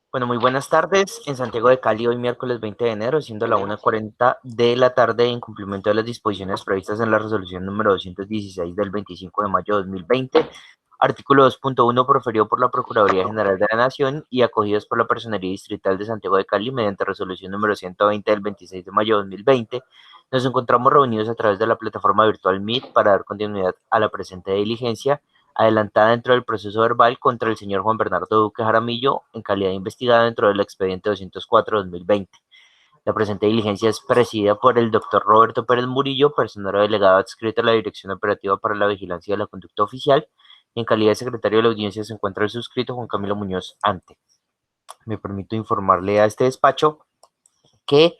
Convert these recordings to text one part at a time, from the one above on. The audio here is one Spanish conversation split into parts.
Bueno, muy buenas tardes. En Santiago de Cali, hoy miércoles 20 de enero, siendo la 1:40 de la tarde, en cumplimiento de las disposiciones previstas en la resolución número 216 del 25 de mayo de 2020, artículo 2.1, proferido por la Procuraduría General de la Nación y acogidos por la Personería Distrital de Santiago de Cali mediante resolución número 120 del 26 de mayo de 2020, nos encontramos reunidos a través de la plataforma virtual Meet para dar continuidad a la presente diligencia adelantada dentro del proceso verbal contra el señor Juan Bernardo Duque Jaramillo en calidad de investigado dentro del expediente 204-2020. La presente diligencia es presidida por el doctor Roberto Pérez Murillo, personero delegado adscrito a la Dirección Operativa para la Vigilancia de la Conducta Oficial, y en calidad de secretario de la audiencia se encuentra el suscrito Juan Camilo Muñoz Ante. Me permito informarle a este despacho que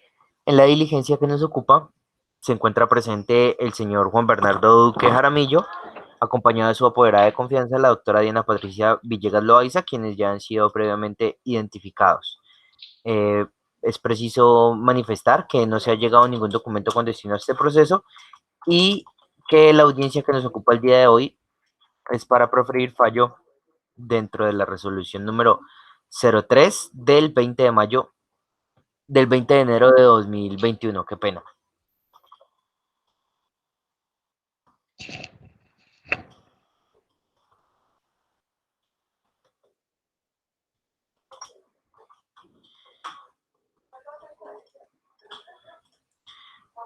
en la diligencia que nos ocupa se encuentra presente el señor Juan Bernardo Duque Jaramillo, acompañado de su apoderada de confianza, la doctora Diana Patricia Villegas Loaiza, quienes ya han sido previamente identificados. Eh, es preciso manifestar que no se ha llegado ningún documento con destino a este proceso y que la audiencia que nos ocupa el día de hoy es para proferir fallo dentro de la resolución número 03 del 20 de mayo del 20 de enero de 2021. Qué pena.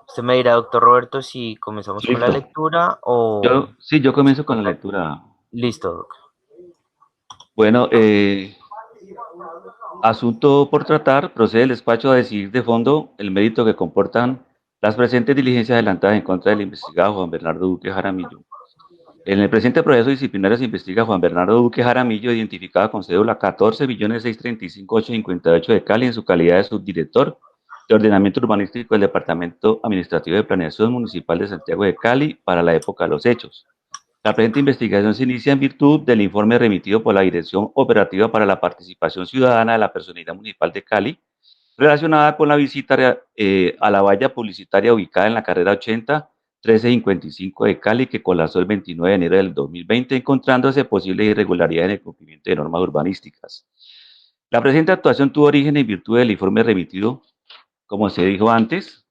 Usted me dirá, doctor Roberto, si comenzamos con la Listo. lectura o... Yo comienzo con la lectura. Listo, doc. Bueno, asunto por tratar, procede el despacho a decidir de fondo el mérito que comportan las presentes diligencias adelantadas en contra del investigado Juan Bernardo Duque Jaramillo. En el presente proceso disciplinario se investiga a Juan Bernardo Duque Jaramillo, identificado con cédula 14.635.858 de Cali en su calidad de subdirector de Ordenamiento Urbanístico del Departamento Administrativo de Planeación Municipal de Santiago de Cali para la época de los hechos. La presente investigación se inicia en virtud del informe remitido por la Dirección Operativa para la Participación Ciudadana de la Personería Municipal de Cali, relacionada con la visita a la valla publicitaria ubicada en la carrera 80, 1355 de Cali, que colapsó el 29 de enero del 2020, encontrándose posible irregularidad en el cumplimiento de normas urbanísticas. La presente actuación tuvo origen en virtud del informe remitido, como se dijo antes,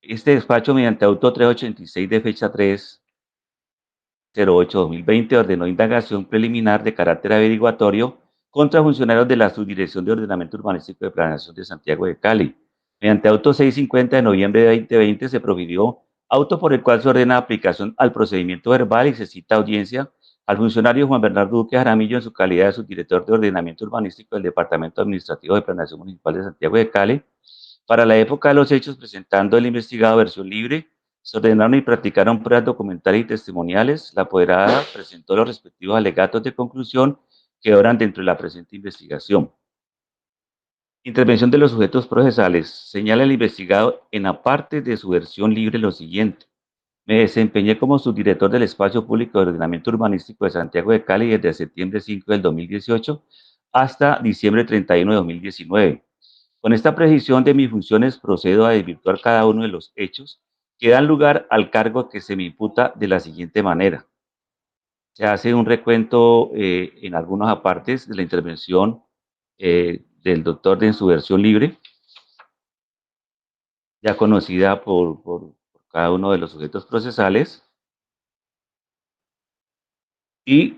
este despacho mediante auto 386 de fecha 3/08/2020 ordenó indagación preliminar de carácter averiguatorio contra funcionarios de la Subdirección de Ordenamiento Urbanístico de Planeación de Santiago de Cali. Mediante auto 650 de noviembre de 2020 se profirió auto por el cual se ordena aplicación al procedimiento verbal y se cita audiencia al funcionario Juan Bernardo Duque Jaramillo en su calidad de subdirector de Ordenamiento Urbanístico del Departamento Administrativo de Planeación Municipal de Santiago de Cali para la época de los hechos, presentando el investigado versión libre. Se ordenaron y practicaron pruebas documentales y testimoniales. La apoderada presentó los respectivos alegatos de conclusión que obran dentro de la presente investigación. Intervención de los sujetos procesales. Señala el investigado en aparte de su versión libre lo siguiente. Me desempeñé como subdirector del Espacio Público de Ordenamiento Urbanístico de Santiago de Cali desde septiembre 5 del 2018 hasta diciembre 31 de 2019. Con esta precisión de mis funciones procedo a desvirtuar cada uno de los hechos que dan lugar al cargo que se me imputa de la siguiente manera. Se hace un recuento en algunas apartes de la intervención del doctor en su versión libre, ya conocida por cada uno de los sujetos procesales, y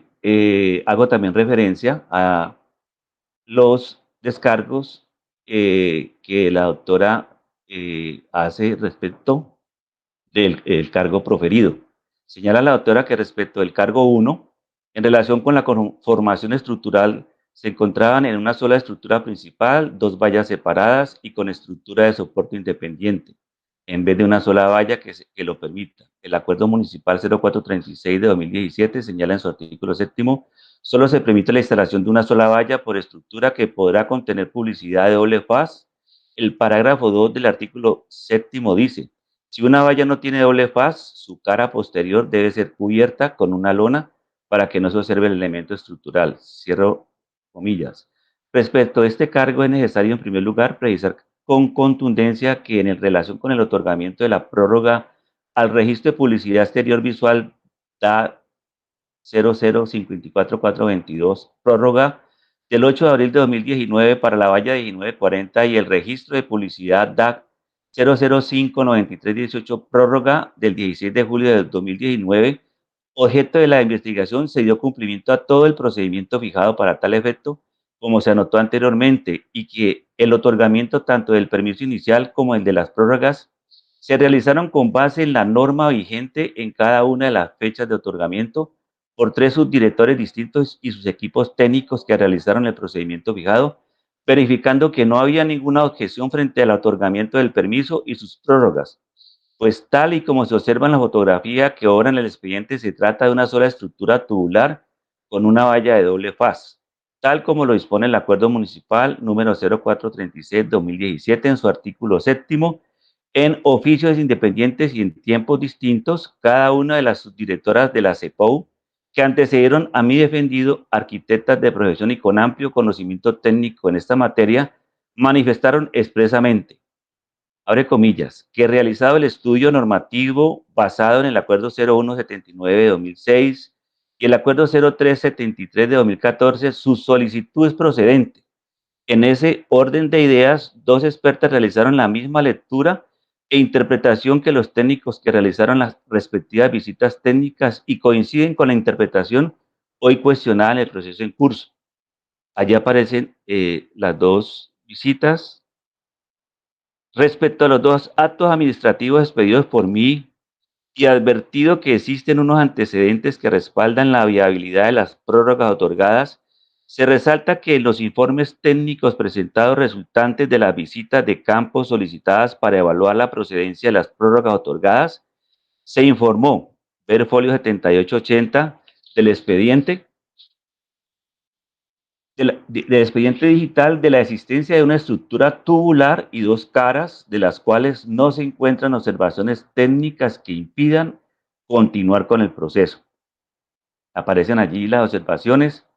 hago también referencia a los descargos que la doctora hace respecto del el cargo proferido. Señala la doctora que respecto del cargo 1, en relación con la conformación estructural, se encontraban en una sola estructura principal, dos vallas separadas y con estructura de soporte independiente, en vez de una sola valla que lo permita. El Acuerdo Municipal 0436 de 2017 señala en su artículo séptimo, solo se permite la instalación de una sola valla por estructura que podrá contener publicidad de doble faz. El parágrafo 2 del artículo séptimo dice, si una valla no tiene doble faz, su cara posterior debe ser cubierta con una lona para que no se observe el elemento estructural. Cierro comillas. Respecto a este cargo, es necesario, en primer lugar, precisar con contundencia que en relación con el otorgamiento de la prórroga al registro de publicidad exterior visual DA 0054422, prórroga del 8 de abril de 2019 para la valla 1940 y el registro de publicidad DAC 0059318, prórroga del 16 de julio de 2019, objeto de la investigación, se dio cumplimiento a todo el procedimiento fijado para tal efecto, como se anotó anteriormente, y que el otorgamiento tanto del permiso inicial como el de las prórrogas se realizaron con base en la norma vigente en cada una de las fechas de otorgamiento por 3 subdirectores distintos y sus equipos técnicos que realizaron el procedimiento fijado, verificando que no había ninguna objeción frente al otorgamiento del permiso y sus prórrogas, pues tal y como se observa en la fotografía que obra en el expediente, se trata de una sola estructura tubular con una valla de doble faz, tal como lo dispone el Acuerdo Municipal número 0436-2017 en su artículo séptimo, en oficios independientes y en tiempos distintos, cada una de las subdirectoras de la CEPOU que antecedieron a mi defendido, arquitectas de profesión y con amplio conocimiento técnico en esta materia, manifestaron expresamente, abre comillas, que realizado el estudio normativo basado en el Acuerdo 0179 de 2006 y el Acuerdo 0373 de 2014, su solicitud es procedente. En ese orden de ideas, dos expertas realizaron la misma lectura e interpretación que los técnicos que realizaron las respectivas visitas técnicas y coinciden con la interpretación hoy cuestionada en el proceso en curso. Allí aparecen las dos visitas. Respecto a los dos actos administrativos expedidos por mí y advertido que existen unos antecedentes que respaldan la viabilidad de las prórrogas otorgadas, se resalta que en los informes técnicos presentados resultantes de las visitas de campo solicitadas para evaluar la procedencia de las prórrogas otorgadas, se informó, ver folio 7880 del expediente, del expediente digital, de la existencia de una estructura tubular y dos caras, de las cuales no se encuentran observaciones técnicas que impidan continuar con el proceso. Aparecen allí las observaciones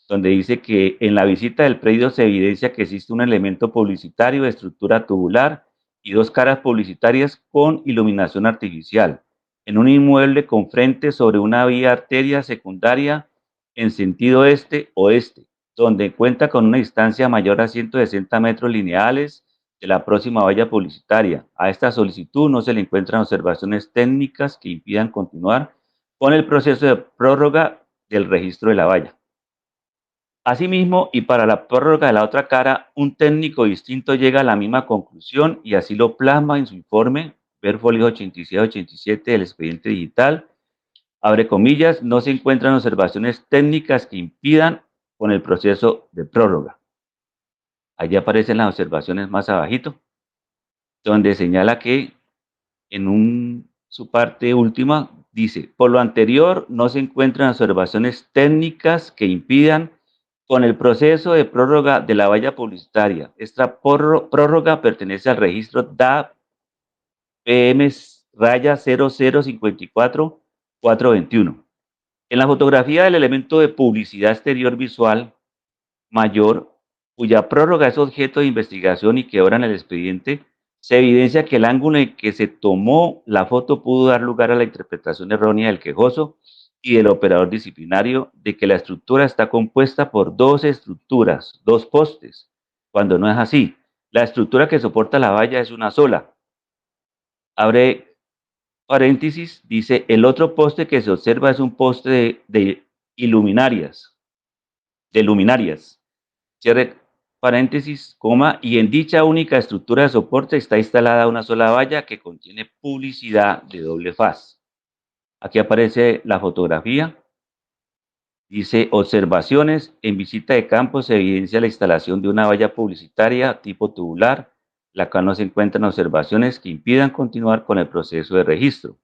donde dice que en la visita del predio se evidencia que existe un elemento publicitario de estructura tubular y dos caras publicitarias con iluminación artificial en un inmueble con frente sobre una vía arteria secundaria en sentido este-oeste, donde cuenta con una distancia mayor a 160 metros lineales de la próxima valla publicitaria. A esta solicitud no se le encuentran observaciones técnicas que impidan continuar con el proceso de prórroga del registro de la valla. Asimismo, y para la prórroga de la otra cara, un técnico distinto llega a la misma conclusión y así lo plasma en su informe, ver folio 86-87 del expediente digital, abre comillas, no se encuentran observaciones técnicas que impidan con el proceso de prórroga. Allí aparecen las observaciones más abajito, donde señala que su parte última dice, por lo anterior no se encuentran observaciones técnicas que impidan con el proceso de prórroga de la valla publicitaria. Esta prórroga pertenece al registro DA PM raya 0054421. En la fotografía del elemento de publicidad exterior visual mayor, cuya prórroga es objeto de investigación y que obra en el expediente, se evidencia que el ángulo en que se tomó la foto pudo dar lugar a la interpretación errónea del quejoso y del operador disciplinario de que la estructura está compuesta por dos estructuras, dos postes, cuando no es así. La estructura que soporta la valla es una sola. Abre paréntesis, dice, el otro poste que se observa es un poste de luminarias. Cierre paréntesis, coma, y en dicha única estructura de soporte está instalada una sola valla que contiene publicidad de doble faz. Aquí aparece la fotografía. Dice, observaciones, en visita de campo se evidencia la instalación de una valla publicitaria tipo tubular, la cual no se encuentran observaciones que impidan continuar con el proceso de registro.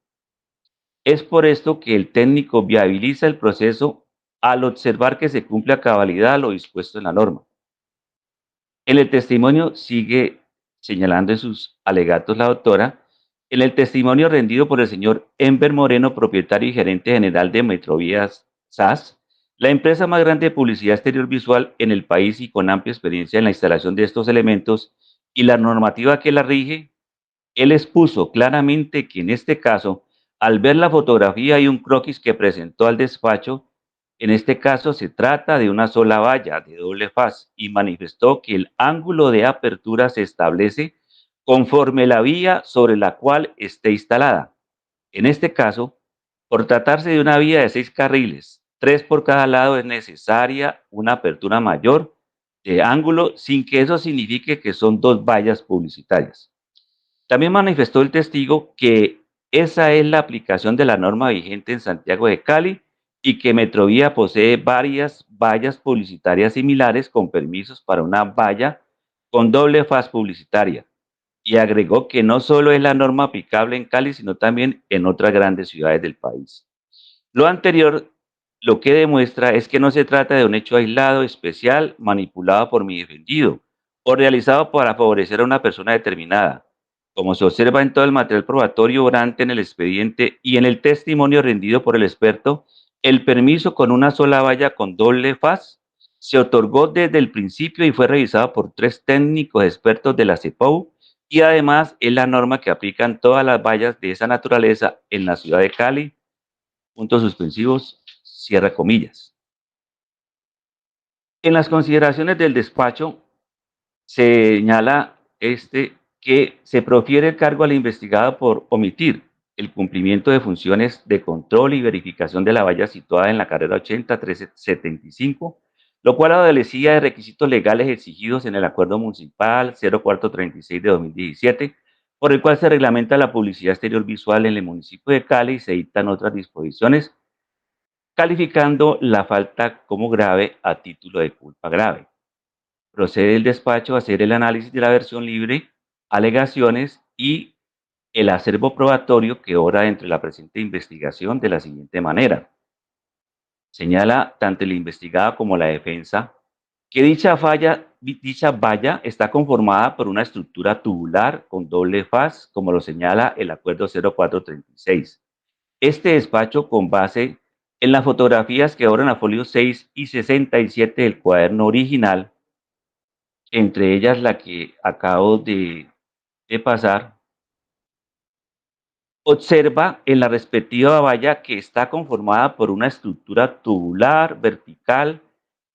Es por esto que el técnico viabiliza el proceso al observar que se cumple a cabalidad lo dispuesto en la norma. En el testimonio sigue señalando en sus alegatos la doctora, en el testimonio rendido por el señor Enver Moreno, propietario y gerente general de Metrovías SAS, la empresa más grande de publicidad exterior visual en el país y con amplia experiencia en la instalación de estos elementos y la normativa que la rige, él expuso claramente que en este caso, al ver la fotografía y un croquis que presentó al despacho, En este caso se trata de una sola valla de doble faz y manifestó que el ángulo de apertura se establece conforme la vía sobre la cual esté instalada. En este caso, por tratarse de una vía de 6 carriles, 3 por cada lado, es necesaria una apertura mayor de ángulo sin que eso signifique que son dos vallas publicitarias. También manifestó el testigo que esa es la aplicación de la norma vigente en Santiago de Cali y que Metrovía posee varias vallas publicitarias similares con permisos para una valla con doble faz publicitaria. Y agregó que no solo es la norma aplicable en Cali, sino también en otras grandes ciudades del país. Lo anterior lo que demuestra es que no se trata de un hecho aislado, especial, manipulado por mi defendido o realizado para favorecer a una persona determinada. Como se observa en todo el material probatorio orante en el expediente y en el testimonio rendido por el experto, el permiso con una sola valla con doble faz se otorgó desde el principio y fue revisado por 3 técnicos expertos de la CEPOU y además es la norma que aplican todas las vallas de esa naturaleza en la ciudad de Cali, puntos suspensivos, cierra comillas. En las consideraciones del despacho señala que se profiere el cargo al investigado por omitir el cumplimiento de funciones de control y verificación de la valla situada en la carrera 80-375, lo cual adolecía de requisitos legales exigidos en el Acuerdo Municipal 0436 de 2017, por el cual se reglamenta la publicidad exterior visual en el municipio de Cali y se dictan otras disposiciones calificando la falta como grave a título de culpa grave. Procede el despacho a hacer el análisis de la versión libre, alegaciones y el acervo probatorio que obra entre la presente investigación de la siguiente manera. Señala tanto el investigado como la defensa que dicha valla está conformada por una estructura tubular con doble faz, como lo señala el Acuerdo 0436. Este despacho, con base en las fotografías que obran a folio 6 y 67 del cuaderno original, entre ellas la que acabo de pasar, observa en la respectiva valla que está conformada por una estructura tubular vertical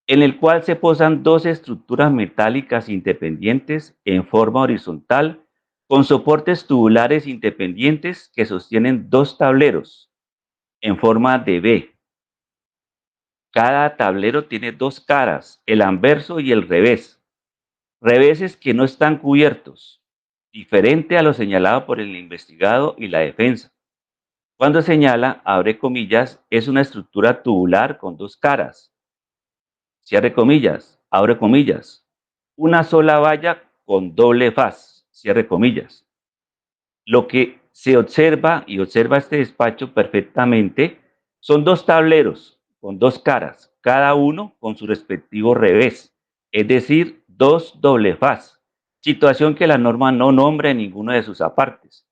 en el cual se posan dos estructuras metálicas independientes en forma horizontal con soportes tubulares independientes que sostienen dos tableros en forma de V. Cada tablero tiene dos caras, el anverso y el revés. Reveses que no están cubiertos, diferente a lo señalado por el investigado y la defensa. Cuando señala, abre comillas, es una estructura tubular con dos caras, cierre comillas, abre comillas, una sola valla con doble faz, cierre comillas. Lo que se observa y observa este despacho perfectamente son dos tableros con dos caras, cada uno con su respectivo revés, es decir, dos doble faz, situación que la norma no nombra en ninguno de sus apartes.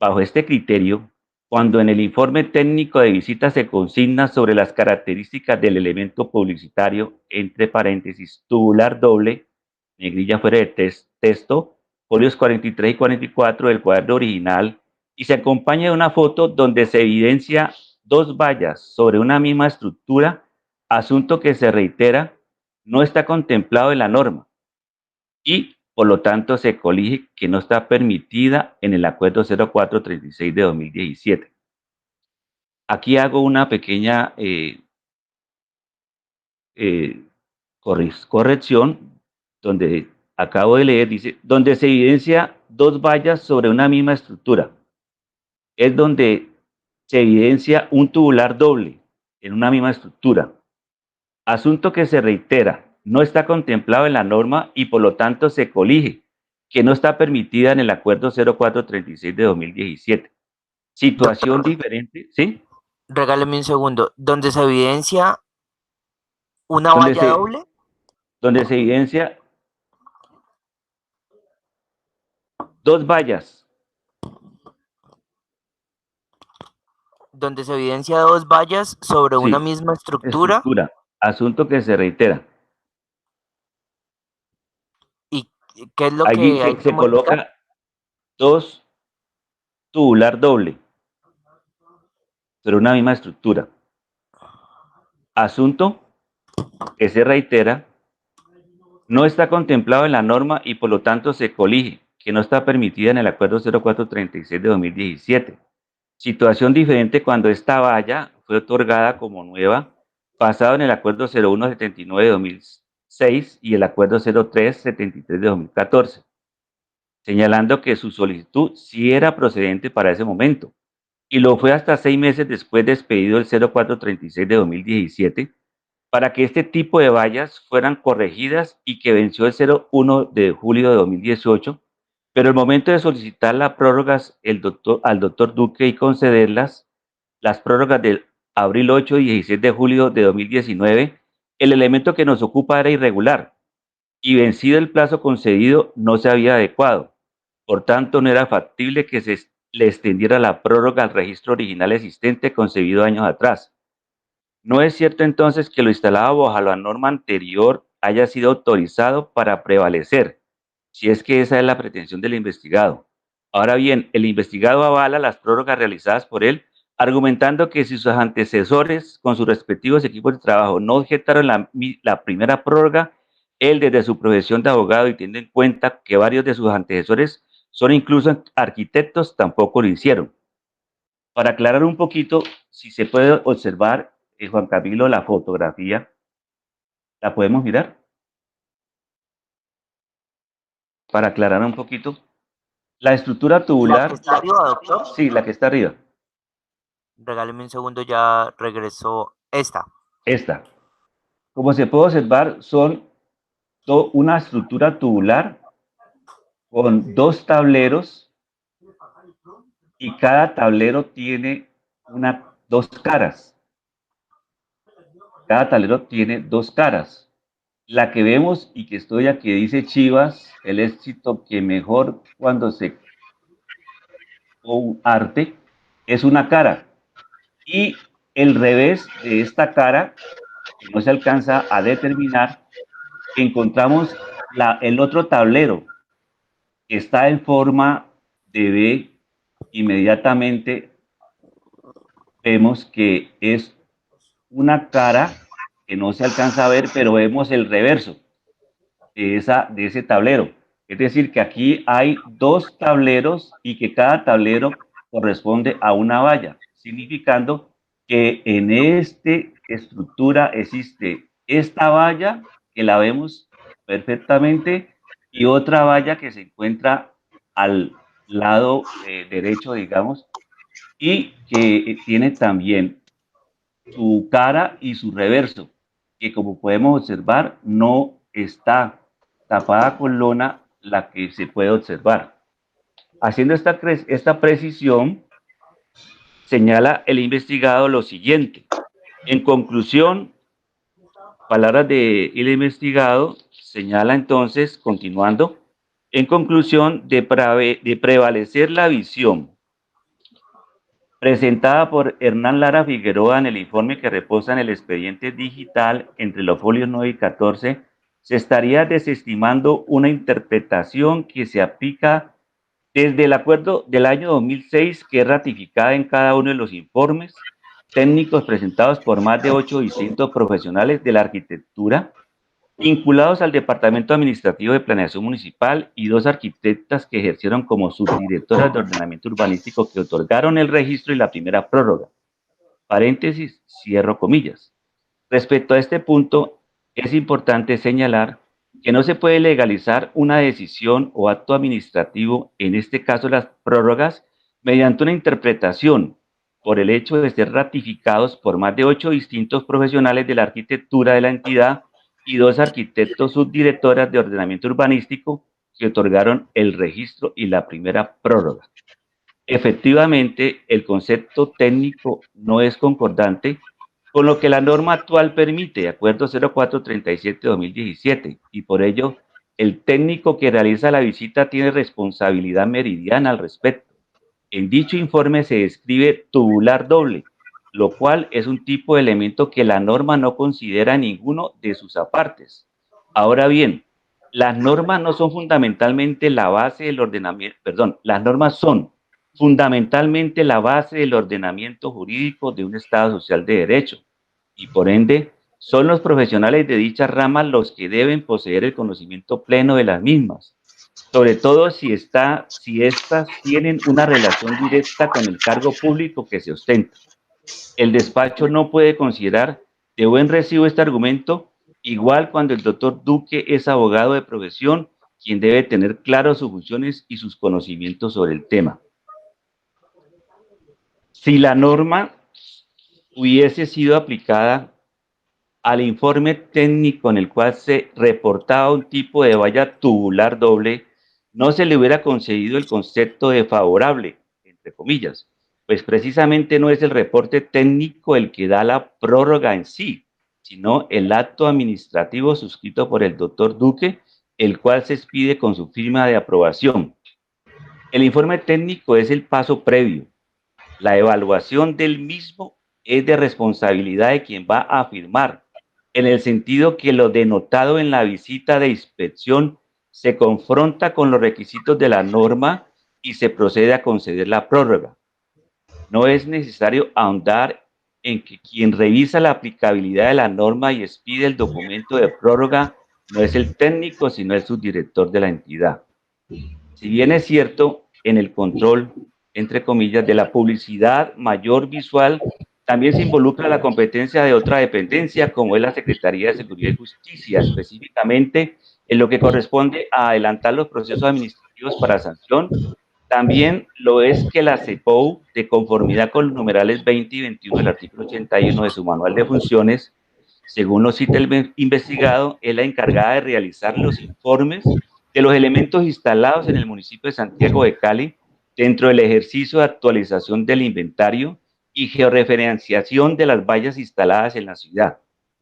Bajo este criterio, cuando en el informe técnico de visita se consigna sobre las características del elemento publicitario, entre paréntesis, tubular doble, negrilla fuera de texto, folios 43 y 44 del cuaderno original, y se acompaña de una foto donde se evidencia dos vallas sobre una misma estructura, asunto que se reitera, no está contemplado en la norma y por lo tanto se colige que no está permitida en el Acuerdo 0436 de 2017. Aquí hago una pequeña eh, corrección donde acabo de leer, dice, donde se evidencia dos vallas sobre una misma estructura. Es donde se evidencia un tubular doble en una misma estructura. Asunto que se reitera, no está contemplado en la norma y por lo tanto se colige, que no está permitida en el Acuerdo 0436 de 2017. Situación Doctor, diferente, ¿sí? regáleme un segundo. ¿Dónde se evidencia una Donde valla se, doble? donde se evidencia dos vallas, Donde se evidencia dos vallas sobre una sí, misma estructura. estructura, asunto que se reitera. ¿Y qué es lo Allí que hay que se modificar? coloca dos tubular doble sobre una misma estructura. Asunto que se reitera, no está contemplado en la norma y por lo tanto se colige, que no está permitida en el Acuerdo 0436 de 2017. Situación diferente cuando esta valla fue otorgada como nueva, basado en el Acuerdo 0179 de 2006 y el Acuerdo 0373 de 2014, señalando que su solicitud sí era procedente para ese momento, y lo fue hasta 6 meses después de expedido el 0436 de 2017, para que este tipo de vallas fueran corregidas y que venció el 01 de julio de 2018, pero el momento de solicitar las prórrogas al doctor Duque y concederlas, las prórrogas del abril 8 y 16 de julio de 2019, el elemento que nos ocupa era irregular y vencido el plazo concedido no se había adecuado. Por tanto, no era factible que se le extendiera la prórroga al registro original existente concebido años atrás. No es cierto entonces que lo instalado bajo la norma anterior haya sido autorizado para prevalecer, si es que esa es la pretensión del investigado. Ahora bien, el investigado avala las prórrogas realizadas por él, argumentando que si sus antecesores con sus respectivos equipos de trabajo no objetaron la primera prórroga, él desde su profesión de abogado y teniendo en cuenta que varios de sus antecesores son incluso arquitectos, tampoco lo hicieron. Para aclarar un poquito, si se puede observar, Juan Camilo, la fotografía, ¿la podemos mirar? Para aclarar un poquito, la estructura ¿La que tubular, está arriba, doctor? sí, la que está arriba, Regáleme un segundo, ya regresó esta. esta. Como se puede observar, son una estructura tubular con dos tableros y cada tablero tiene dos caras. Cada tablero tiene dos caras. La que vemos y que estoy aquí dice Chivas, el éxito que mejor cuando se o un arte, es una cara. Y el revés de esta cara, que no se alcanza a determinar, encontramos el otro tablero, que está en forma de B. Inmediatamente vemos que es una cara que no se alcanza a ver, pero vemos el reverso de ese tablero. Es decir, que aquí hay dos tableros y que cada tablero corresponde a una valla, significando que en esta estructura existe esta valla, que la vemos perfectamente, y otra valla que se encuentra al lado derecho, digamos, y que tiene también su cara y su reverso, que como podemos observar no está tapada con lona la que se puede observar. Haciendo esta precisión, señala el investigado lo siguiente. En conclusión, palabras del investigado, señala entonces, continuando, en conclusión de prevalecer la visión presentada por Hernán Lara Figueroa en el informe que reposa en el expediente digital entre los folios 9 y 14, se estaría desestimando una interpretación que se aplica desde el acuerdo del año 2006, que es ratificada en cada uno de los informes técnicos presentados por más de 8 distintos profesionales de la arquitectura, vinculados al Departamento Administrativo de Planeación Municipal, y dos arquitectas que ejercieron como subdirectoras de ordenamiento urbanístico que otorgaron el registro y la primera prórroga. Paréntesis, cierro comillas. Respecto a este punto, es importante señalar que no se puede legalizar una decisión o acto administrativo, en este caso las prórrogas, mediante una interpretación por el hecho de ser ratificados por más de 8 distintos profesionales de la arquitectura de la entidad y dos arquitectos subdirectoras de ordenamiento urbanístico que otorgaron el registro y la primera prórroga. Efectivamente, el concepto técnico no es concordante con lo que la norma actual permite, Acuerdo 0437-2017, y por ello el técnico que realiza la visita tiene responsabilidad meridiana al respecto. En dicho informe se describe tubular doble, lo cual es un tipo de elemento que la norma no considera ninguno de sus apartes. Ahora bien, las normas no son fundamentalmente la base del ordenamiento, perdón, las normas son fundamentalmente la base del ordenamiento jurídico de un Estado social de derecho. y por ende son los profesionales de dicha rama los que deben poseer el conocimiento pleno de las mismas, sobre todo si estas tienen una relación directa con el cargo público que se ostenta. El despacho no puede considerar de buen recibo este argumento, igual cuando el doctor Duque es abogado de profesión, quien debe tener claras sus funciones y sus conocimientos sobre el tema. Si la norma hubiese sido aplicada al informe técnico en el cual se reportaba un tipo de valla tubular doble, no se le hubiera concedido el concepto de favorable, entre comillas, pues precisamente no es el reporte técnico el que da la prórroga en sí, sino el acto administrativo suscrito por el doctor Duque, el cual se expide con su firma de aprobación. El informe técnico es el paso previo. La evaluación del mismo es de responsabilidad de quien va a firmar, en el sentido que lo denotado en la visita de inspección se confronta con los requisitos de la norma y se procede a conceder la prórroga. No es necesario ahondar en que quien revisa la aplicabilidad de la norma y expide el documento de prórroga no es el técnico, sino el subdirector de la entidad. Si bien es cierto, en el control, entre comillas, de la publicidad mayor visual, también se involucra la competencia de otra dependencia, como es la Secretaría de Seguridad y Justicia, específicamente en lo que corresponde a adelantar los procesos administrativos para sanción. También lo es que la CEPOU, de conformidad con los numerales 20 y 21 del artículo 81 de su manual de funciones, según lo cita el investigado, es la encargada de realizar los informes de los elementos instalados en el municipio de Santiago de Cali dentro del ejercicio de actualización del inventario y georreferenciación de las vallas instaladas en la ciudad.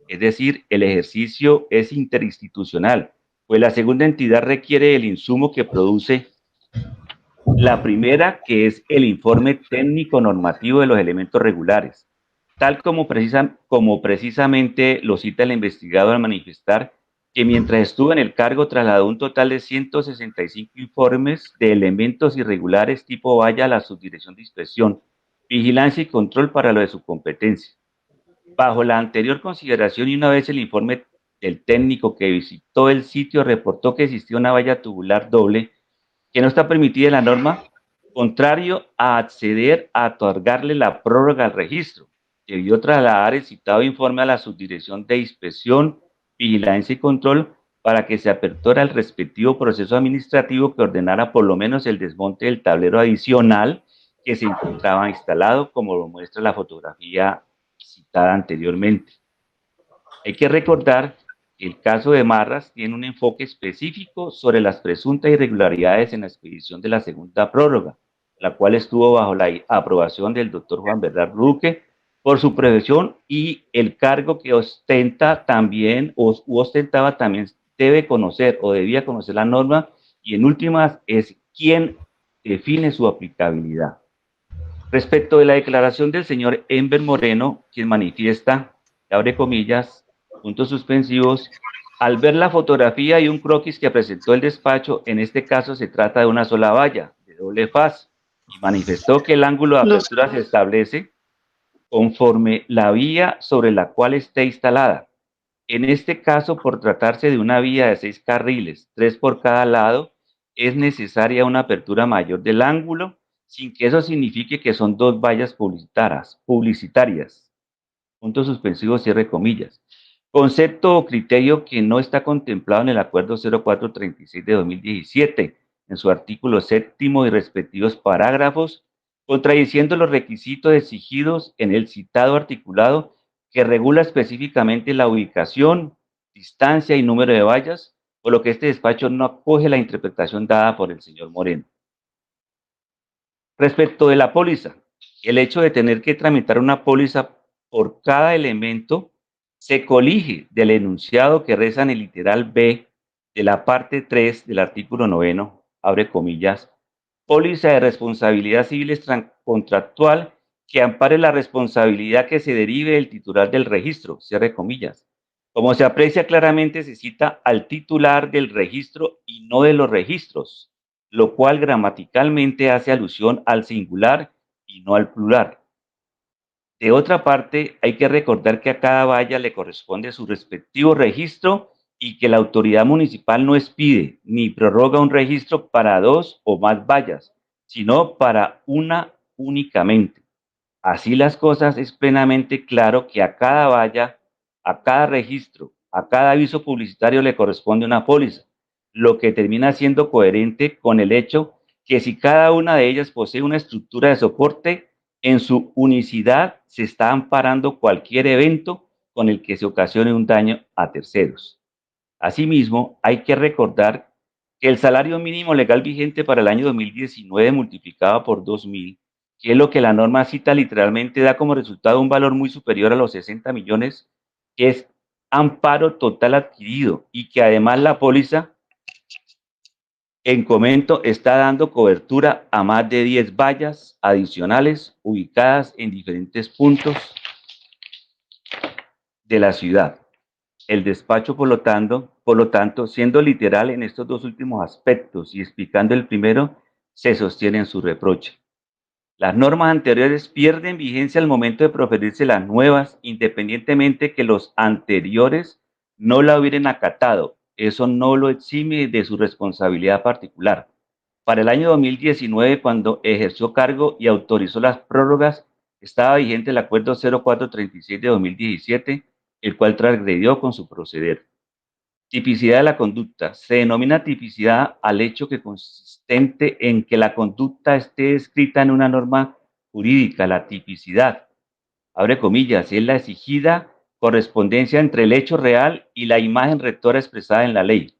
Es decir, el ejercicio es interinstitucional, pues la segunda entidad requiere el insumo que produce la primera, que es el informe técnico normativo de los elementos regulares, tal como precisamente lo cita el investigado al manifestar que mientras estuvo en el cargo trasladó un total de 165 informes de elementos irregulares tipo valla a la Subdirección de Inspección, Vigilancia y Control para lo de su competencia. Bajo la anterior consideración y una vez el informe del técnico que visitó el sitio reportó que existía una valla tubular doble que no está permitida en la norma, contrario a acceder a otorgarle la prórroga al registro. Debió trasladar el citado informe a la Subdirección de Inspección, Vigilancia y Control para que se apertura el respectivo proceso administrativo que ordenara por lo menos el desmonte del tablero adicional que se encontraba instalado, como lo muestra la fotografía citada anteriormente. Hay que recordar que el caso de Marras tiene un enfoque específico sobre las presuntas irregularidades en la expedición de la segunda prórroga, la cual estuvo bajo la aprobación del doctor Juan Bernardo Duque por su profesión y el cargo que ostenta también o ostentaba también debe conocer o debía conocer la norma y en últimas es quien define su aplicabilidad. Respecto de la declaración del señor Enver Moreno, quien manifiesta, abre comillas, puntos suspensivos, al ver la fotografía y un croquis que presentó el despacho, en este caso se trata de una sola valla, de doble faz, y manifestó que el ángulo de apertura se establece conforme la vía sobre la cual esté instalada. En este caso, por tratarse de una vía de 6 carriles, 3 por cada lado, es necesaria una apertura mayor del ángulo, sin que eso signifique que son dos vallas publicitarias. Punto suspensivo, cierre comillas. Concepto o criterio que no está contemplado en el Acuerdo 0436 de 2017, en su artículo séptimo y respectivos parágrafos, contradiciendo los requisitos exigidos en el citado articulado que regula específicamente la ubicación, distancia y número de vallas, por lo que este despacho no acoge la interpretación dada por el señor Moreno. Respecto de la póliza, el hecho de tener que tramitar una póliza por cada elemento se colige del enunciado que reza en el literal B de la parte 3 del artículo 9, abre comillas, póliza de responsabilidad civil contractual que ampare la responsabilidad que se derive del titular del registro, cierre comillas. Como se aprecia claramente, se cita al titular del registro y no de los registros, lo cual gramaticalmente hace alusión al singular y no al plural. De otra parte, hay que recordar que a cada valla le corresponde su respectivo registro y que la autoridad municipal no expide ni prorroga un registro para dos o más vallas, sino para una únicamente. Así las cosas, es plenamente claro que a cada valla, a cada registro, a cada aviso publicitario le corresponde una póliza, lo que termina siendo coherente con el hecho que si cada una de ellas posee una estructura de soporte, en su unicidad se está amparando cualquier evento con el que se ocasione un daño a terceros. Asimismo, hay que recordar que el salario mínimo legal vigente para el año 2019 multiplicado por 2.000, que es lo que la norma cita literalmente, da como resultado un valor muy superior a los 60 millones, que es amparo total adquirido y que además la póliza en comento está dando cobertura a más de 10 vallas adicionales ubicadas en diferentes puntos de la ciudad. El despacho, por lo tanto, siendo literal en estos dos últimos aspectos y explicando el primero, se sostiene en su reproche. Las normas anteriores pierden vigencia al momento de proferirse las nuevas, independientemente que los anteriores no la hubieran acatado. Eso no lo exime de su responsabilidad particular. Para el año 2019, cuando ejerció cargo y autorizó las prórrogas, estaba vigente el acuerdo 0436 de 2017, el cual transgredió con su proceder. Tipicidad de la conducta. Se denomina tipicidad al hecho que consistente en que la conducta esté escrita en una norma jurídica. La tipicidad, abre comillas, es la exigida correspondencia entre el hecho real y la imagen rectora expresada en la ley.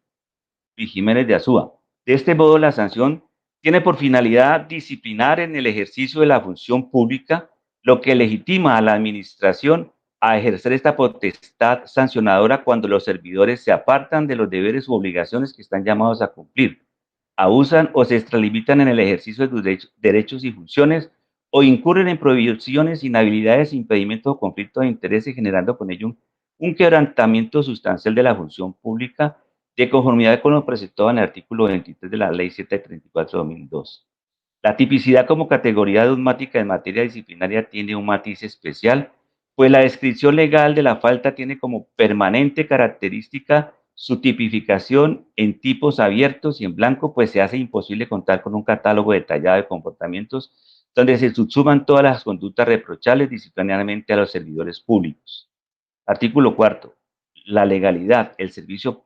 Luis Jiménez de Azúa. De este modo, la sanción tiene por finalidad disciplinar en el ejercicio de la función pública, lo que legitima a la administración a ejercer esta potestad sancionadora cuando los servidores se apartan de los deberes u obligaciones que están llamados a cumplir, abusan o se extralimitan en el ejercicio de sus derechos y funciones, o incurren en prohibiciones, inhabilidades, impedimentos o conflictos de intereses, generando con ello un quebrantamiento sustancial de la función pública, de conformidad con lo presentado en el artículo 23 de la Ley 734/2002. La tipicidad como categoría dogmática en materia disciplinaria tiene un matiz especial, pues la descripción legal de la falta tiene como permanente característica su tipificación en tipos abiertos y en blanco, pues se hace imposible contar con un catálogo detallado de comportamientos donde se subsuman todas las conductas reprochables disciplinariamente a los servidores públicos. Artículo cuarto. La legalidad, el servidor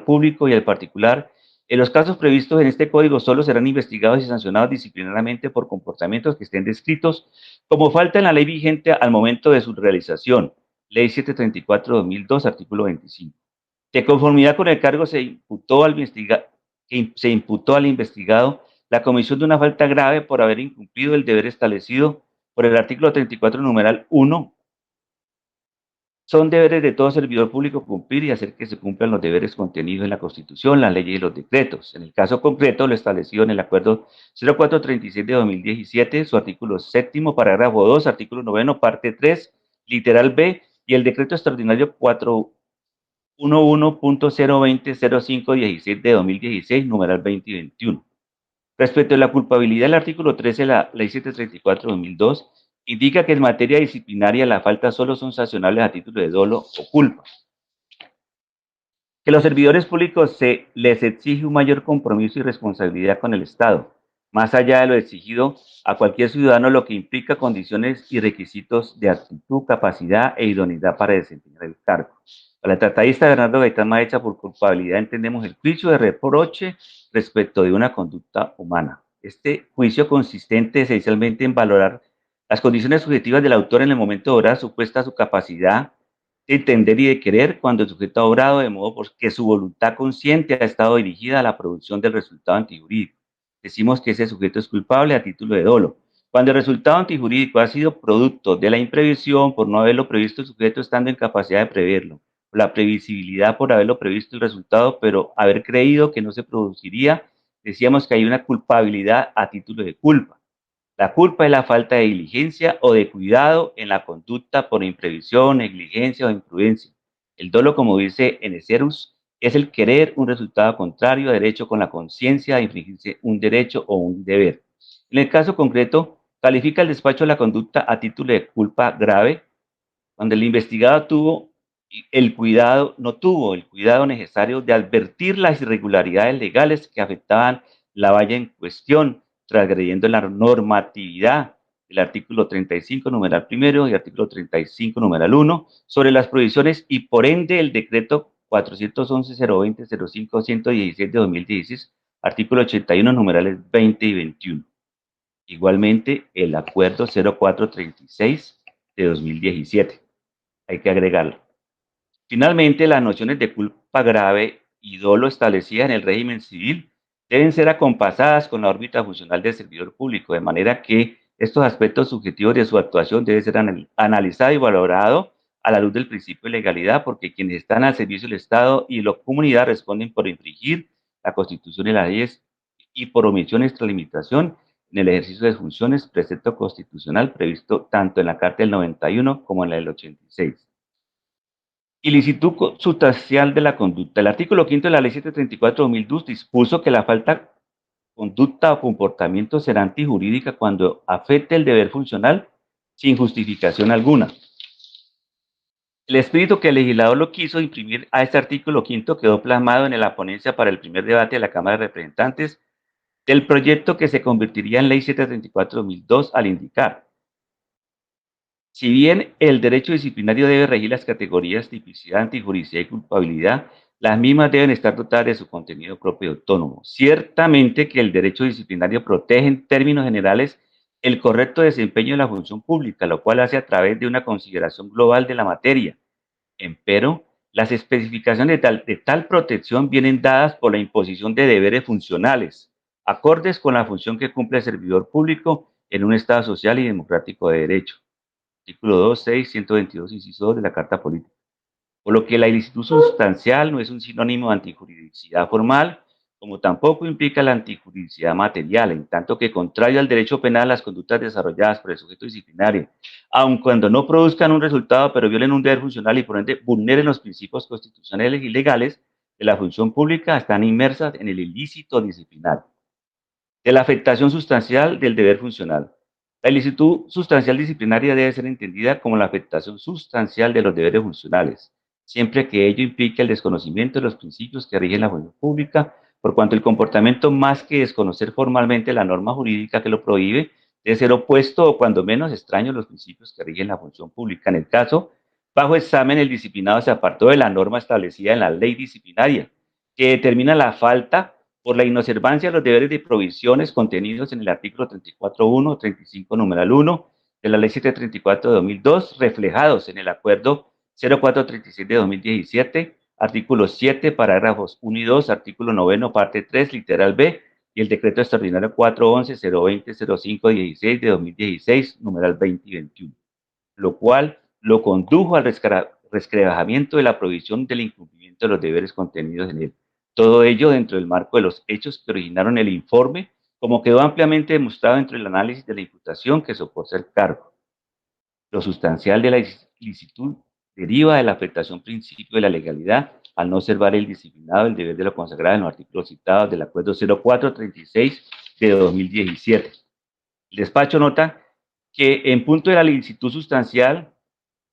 público y el particular, en los casos previstos en este código, solo serán investigados y sancionados disciplinariamente por comportamientos que estén descritos como falta en la ley vigente al momento de su realización. Ley 734/2002, artículo 25. De conformidad con el cargo, se imputó al investigado la comisión de una falta grave por haber incumplido el deber establecido por el artículo 34, numeral 1. Son deberes de todo servidor público cumplir y hacer que se cumplan los deberes contenidos en la Constitución, las leyes y los decretos. En el caso concreto, lo establecido en el Acuerdo 0436 de 2017, su artículo séptimo, parágrafo 2, artículo noveno, parte 3, literal B, y el decreto extraordinario 411.020.0516 de 2016, numeral 20 y 21. Respecto a la culpabilidad, el artículo 13 de la Ley 734/2002 indica que en materia disciplinaria las faltas solo son sancionables a título de dolo o culpa. Que los servidores públicos se les exige un mayor compromiso y responsabilidad con el Estado, más allá de lo exigido a cualquier ciudadano, lo que implica condiciones y requisitos de actitud, capacidad e idoneidad para desempeñar el cargo. Para el tratadista Bernardo Gaitán Maecha, por culpabilidad entendemos el juicio de reproche respecto de una conducta humana. Este juicio consistente esencialmente en valorar las condiciones subjetivas del autor en el momento de obrar, supuesta su capacidad de entender y de querer cuando el sujeto ha obrado de modo que su voluntad consciente ha estado dirigida a la producción del resultado antijurídico. Decimos que ese sujeto es culpable a título de dolo. Cuando el resultado antijurídico ha sido producto de la imprevisión por no haberlo previsto el sujeto estando en capacidad de preverlo, o la previsibilidad por haberlo previsto el resultado, pero haber creído que no se produciría, decíamos que hay una culpabilidad a título de culpa. La culpa es la falta de diligencia o de cuidado en la conducta por imprevisión, negligencia o imprudencia. El dolo, como dice Eneserus, es el querer un resultado contrario a derecho con la conciencia de infringirse un derecho o un deber. En el caso concreto, Califica el despacho la conducta a título de culpa grave cuando el investigado no tuvo el cuidado necesario de advertir las irregularidades legales que afectaban la valla en cuestión, transgrediendo la normatividad del artículo 35, numeral primero, y artículo 35, numeral 1, sobre las provisiones y por ende el decreto 411-020-05-116 de 2016, artículo 81, numerales 20 y 21. Igualmente, el acuerdo 0436 de 2017. Hay que agregarlo. Finalmente, las nociones de culpa grave y dolo establecidas en el régimen civil deben ser acompasadas con la órbita funcional del servidor público, de manera que estos aspectos subjetivos de su actuación deben ser analizados y valorados a la luz del principio de legalidad, porque quienes están al servicio del Estado y la comunidad responden por infringir la Constitución y las leyes y por omisión y extralimitación en el ejercicio de funciones, precepto constitucional previsto tanto en la Carta del 91 como en la del 86. Ilicitud sustancial de la conducta. El artículo 5 de la Ley 734/2002 dispuso que la falta conducta o comportamiento será antijurídica cuando afecte el deber funcional sin justificación alguna. El espíritu que el legislador lo quiso imprimir a este artículo 5 quedó plasmado en la ponencia para el primer debate de la Cámara de Representantes del proyecto que se convertiría en Ley 734/2002 al indicar: si bien el derecho disciplinario debe regir las categorías tipicidad, antijuricidad y culpabilidad, las mismas deben estar dotadas de su contenido propio y autónomo. Ciertamente que el derecho disciplinario protege en términos generales el correcto desempeño de la función pública, lo cual hace a través de una consideración global de la materia. Empero, las especificaciones de tal protección vienen dadas por la imposición de deberes funcionales, acordes con la función que cumple el servidor público en un Estado social y democrático de derecho. Artículo 2, 6, 122, inciso 2 de la Carta Política. Por lo que la ilicitud sustancial no es un sinónimo de antijuridicidad formal, como tampoco implica la antijuridicidad material, en tanto que, contrario al derecho penal, las conductas desarrolladas por el sujeto disciplinario, aun cuando no produzcan un resultado, pero violen un deber funcional y por ende vulneren los principios constitucionales y legales de la función pública, están inmersas en el ilícito disciplinario. De la afectación sustancial del deber funcional. La ilicitud sustancial disciplinaria debe ser entendida como la afectación sustancial de los deberes funcionales, siempre que ello implique el desconocimiento de los principios que rigen la función pública, por cuanto el comportamiento, más que desconocer formalmente la norma jurídica que lo prohíbe, debe ser opuesto o cuando menos extraño a los principios que rigen la función pública. En el caso, bajo examen, el disciplinado se apartó de la norma establecida en la ley disciplinaria, que determina la falta por la inobservancia de los deberes de provisiones contenidos en el artículo 34.1, 35, numeral 1 de la Ley 734 de 2002, reflejados en el Acuerdo 0436 de 2017, artículo 7, parágrafos 1 y 2, artículo 9, parte 3, literal B, y el Decreto Extraordinario 411-020-05-16 de 2016, numeral 20 y 21, lo cual lo condujo al resquebrajamiento de la provisión del incumplimiento de los deberes contenidos en él. Todo ello dentro del marco de los hechos que originaron el informe, como quedó ampliamente demostrado dentro del análisis de la imputación que soporta el cargo. Lo sustancial de la ilicitud deriva de la afectación principio de la legalidad al no observar el disciplinado el deber de lo consagrado en los artículos citados del Acuerdo 0436 de 2017. El despacho nota que en punto de la ilicitud sustancial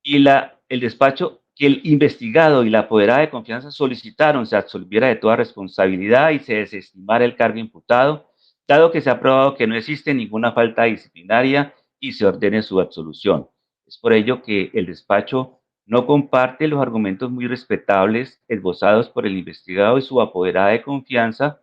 y el despacho que el investigado y la apoderada de confianza solicitaron se absolviera de toda responsabilidad y se desestimara el cargo imputado, dado que se ha probado que no existe ninguna falta disciplinaria y se ordene su absolución. Es por ello que el despacho no comparte los argumentos muy respetables esbozados por el investigado y su apoderada de confianza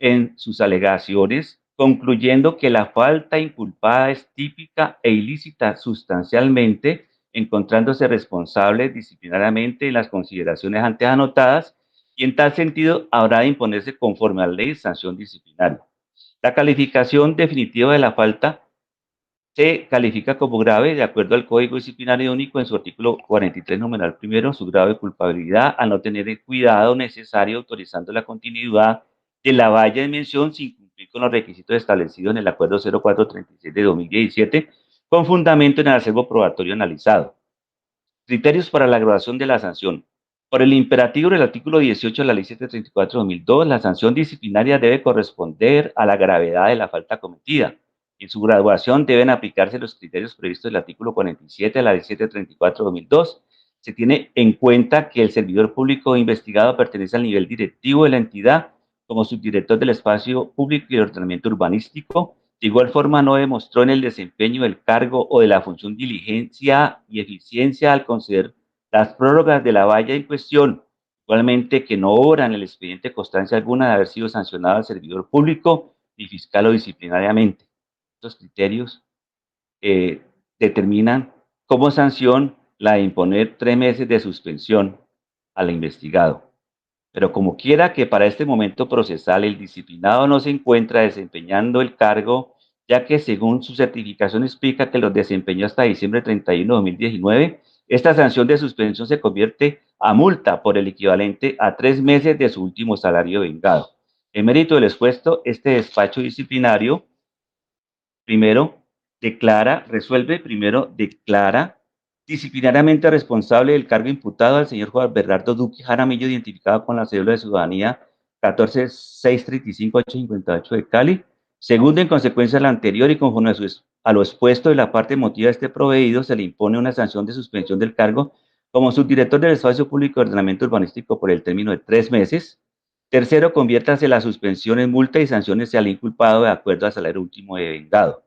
en sus alegaciones, concluyendo que la falta inculpada es típica e ilícita sustancialmente, encontrándose responsable disciplinariamente en las consideraciones antes anotadas, y en tal sentido habrá de imponerse conforme a la ley sanción disciplinaria. La calificación definitiva de la falta se califica como grave de acuerdo al Código Disciplinario Único en su artículo 43, numeral primero, su grado de culpabilidad al no tener el cuidado necesario autorizando la continuidad de la valla de mención sin cumplir con los requisitos establecidos en el Acuerdo 0436 de 2017, con fundamento en el acervo probatorio analizado. Criterios para la graduación de la sanción. Por el imperativo del artículo 18 de la Ley 734/2002, la sanción disciplinaria debe corresponder a la gravedad de la falta cometida. En su graduación deben aplicarse los criterios previstos del artículo 47 de la Ley 734/2002. Se tiene en cuenta que el servidor público investigado pertenece al nivel directivo de la entidad como subdirector del espacio público y el ordenamiento urbanístico. De igual forma, no demostró en el desempeño del cargo o de la función diligencia y eficiencia al conceder las prórrogas de la valla en cuestión. Igualmente, que no obra en el expediente constancia alguna de haber sido sancionado al servidor público ni fiscal o disciplinariamente. Estos criterios determinan como sanción la de imponer 3 meses de suspensión al investigado. Pero como quiera que para este momento procesal el disciplinado no se encuentra desempeñando el cargo, ya que según su certificación explica que los desempeñó hasta diciembre 31 de 2019, esta sanción de suspensión se convierte a multa por el equivalente a 3 meses de su último salario vengado. En mérito del expuesto, este despacho disciplinario primero declara disciplinariamente responsable del cargo imputado al señor Juan Bernardo Duque Jaramillo, identificado con la cédula de ciudadanía 14635858 de Cali. Segundo, en consecuencia de la anterior y conforme a lo expuesto de la parte emotiva de este proveído, se le impone una sanción de suspensión del cargo como subdirector del Espacio Público de Ordenamiento Urbanístico por el término de 3 meses. Tercero, conviértase la suspensión en multa y sanciones al inculpado de acuerdo al salario último de vengado.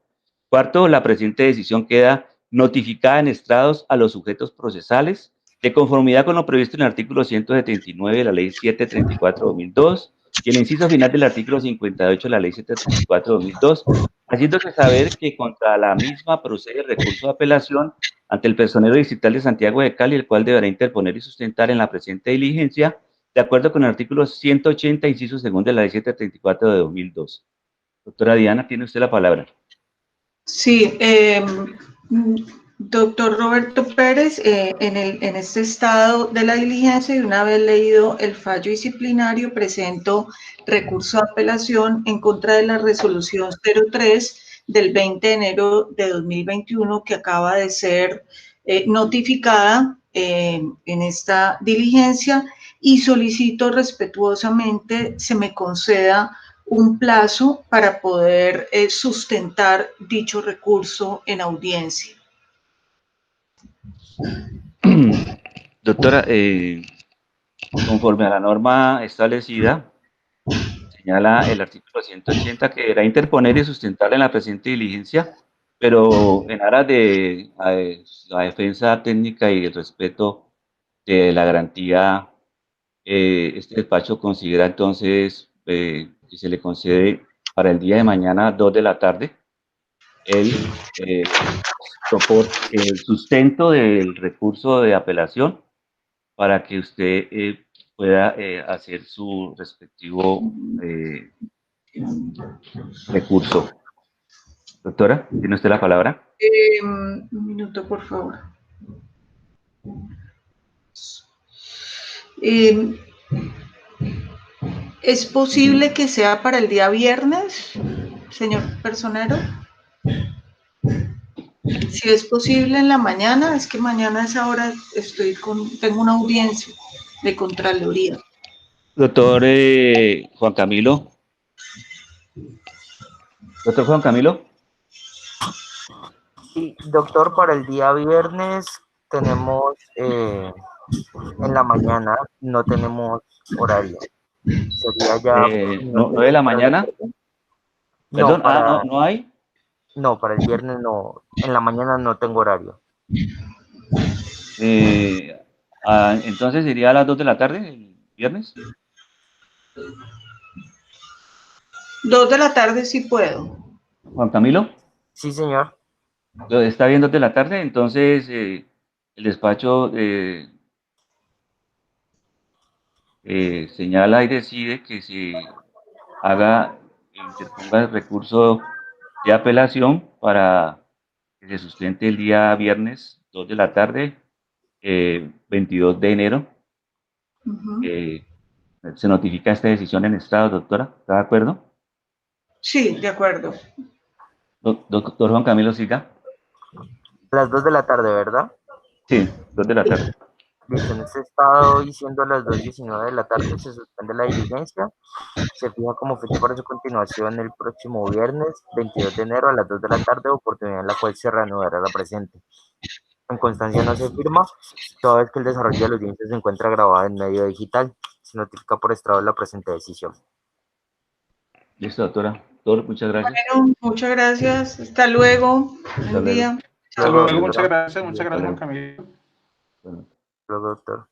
Cuarto, la presente decisión queda notificada en estrados a los sujetos procesales de conformidad con lo previsto en el artículo 179 de la Ley 734/2002 y el inciso final del artículo 58 de la Ley 734/2002, haciéndose saber que contra la misma procede el recurso de apelación ante el personero distrital de Santiago de Cali, el cual deberá interponer y sustentar en la presente diligencia, de acuerdo con el artículo 180, inciso segundo de la Ley 734/2002. Doctora Diana, tiene usted la palabra. Sí, doctor Roberto Pérez, en este estado de la diligencia y una vez leído el fallo disciplinario, presento recurso de apelación en contra de la resolución 03 del 20 de enero de 2021 que acaba de ser notificada en esta diligencia y solicito respetuosamente se me conceda un plazo para poder sustentar dicho recurso en audiencia. Doctora, conforme a la norma establecida, señala el artículo 180 que deberá interponer y sustentar en la presente diligencia, pero en aras de la defensa técnica y el respeto de la garantía, este despacho considera entonces que se le concede para el día de mañana, 2 de la tarde, el sustento del recurso de apelación para que usted pueda hacer su respectivo recurso. Doctora, ¿tiene usted la palabra? Un minuto, por favor. ¿Es posible que sea para el día viernes, señor personero? Si es posible en la mañana, es que mañana a esa hora tengo una audiencia de Contraloría. Doctor Juan Camilo. Doctor Juan Camilo. Sí, doctor, para el día viernes tenemos, en la mañana no tenemos horario. Sería ya... ¿No de la mañana? No, Perdón, ¿no hay? No, para el viernes no. En la mañana no tengo horario. Entonces sería a las 2 de la tarde, el viernes. 2 de la tarde sí puedo. Juan Camilo. Sí, señor. Está bien 2 de la tarde, entonces el despacho señala y decide que se interponga el recurso de apelación para que se sustente el día viernes 2 de la tarde, 22 de enero. Se notifica esta decisión en estado, doctora. ¿Está de acuerdo? Sí, de acuerdo. Doctor Juan Camilo, siga. A las 2 de la tarde, ¿verdad? Sí, 2 de la tarde. Listo, en este estado diciendo a las 2:19 de la tarde se suspende la diligencia Se fija como fecha para su continuación el próximo viernes 22 de enero a las 2 de la tarde, oportunidad en la cual se reanudará la presente. En constancia no se firma, toda vez que el desarrollo de la audiencia se encuentra grabado en medio digital. Se notifica por estrado la presente decisión. Listo, doctora. Muchas gracias. Bueno, muchas gracias. Hasta luego. Buen día. Hasta luego, muchas gracias, Juan Camilo. Bueno. Luego, doctor.